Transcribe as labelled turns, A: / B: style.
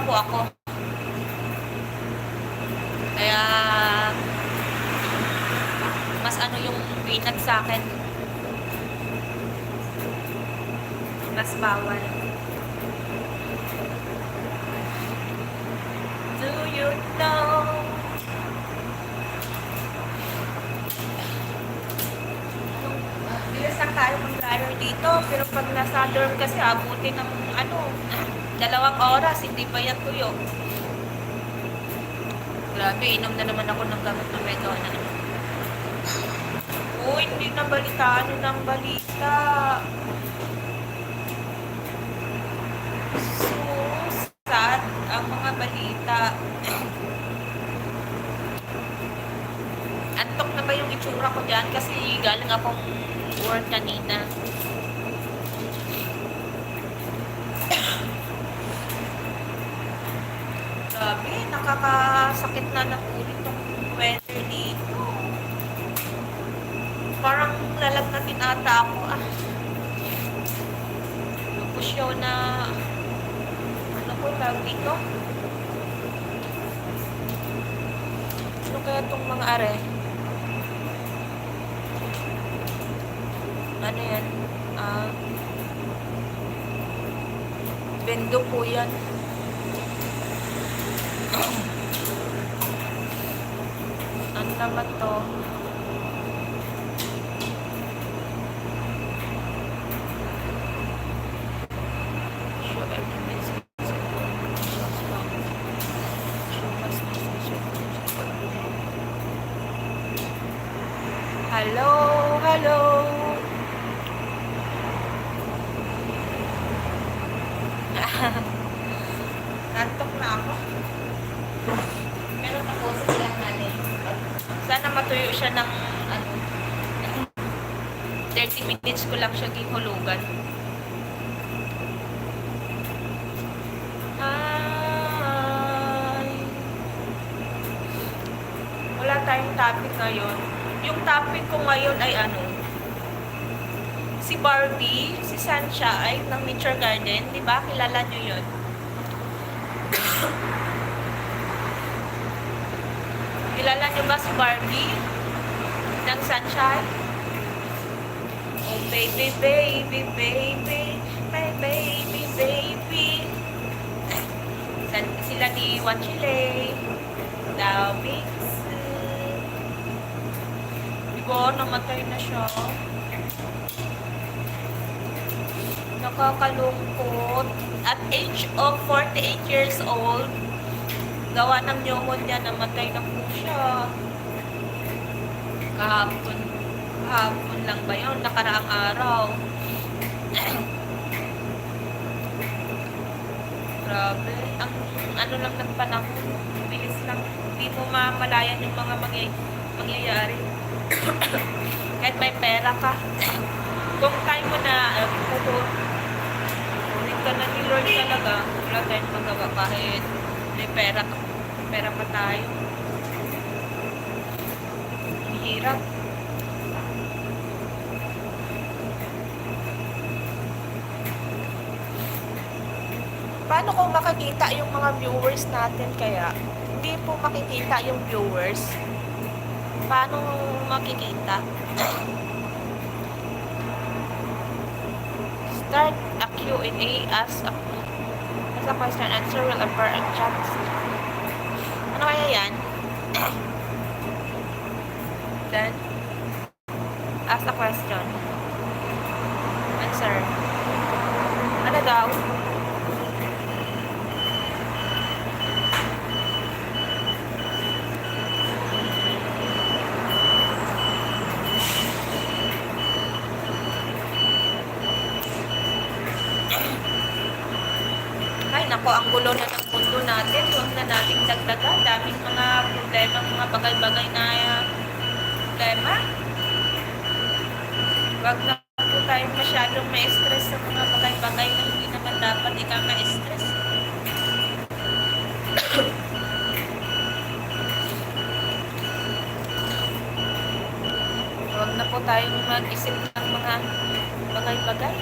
A: po ako. Kaya, mas ano yung peanut sa akin. Mas bawal. Do you know? Bilis lang tayo mag-dryer dito. Pero pag nasa dorm kasi, abutin ng 2 oras. Hindi pa yan tuyo. Grabe, inom na naman ako ng gamot ng Medona. Uy, hindi na balitaan yun ng balita. So sad ang mga balita. Antok na ba yung itsura ko dyan? Kasi galing akong work kanina. Grabe, nakakasakit na ng ulo itong weather dito. Parang lalagnatin ata ako. Pusyaw na ano ko tawag dito? Ano kaya itong mga are? Ano yan? Bendo po yan. Ano naman to? Hello, hello. Nantok na ako. Pero tapusin lang natin. Sana matuyo siya ng 30 minutes ko lang siya gihulugan. Hi. Wala tayong topic ngayon. Yung topic ko ngayon ay si Barbie, si Sunshine ng Nature Garden. Diba? Kilala nyo yun? Kilala nyo ba si Barbie ng Sunshine? Oh, baby, baby, baby, my baby, baby. Sila ni Wachile, Dawix. Diba, namatay na siya. Nakakalungkot. At age of 48 years old, gawa ng pneumonia, namatay na po siya. Kahapon lang ba yun? Nakaraang araw. Grabe. Ang lang ng panahon. Bilis lang. Hindi mo mamalayan yung mga mangyayari. Kahit may pera ka. Kung time mo na kunin ka na ni Lord talaga, wala tayong magawa kahit may pera pa tayo. Hirap. Paano kung makikita yung mga viewers natin kaya? Hindi po makikita yung viewers. Paano makikita? Start a Q&A as a question and answer will appear in chat. Ano kaya yan? Then, ask a question. Answer. Ano daw? Nako, ang gulo na ng mundo natin. Huwag na nating dagdagan. Daming mga problema, mga bagay-bagay na problema. Huwag na po tayo masyadong ma-stress sa mga bagay-bagay na hindi naman dapat ikaw ma-stress. Huwag na po tayong mag-isip ng mga bagay-bagay.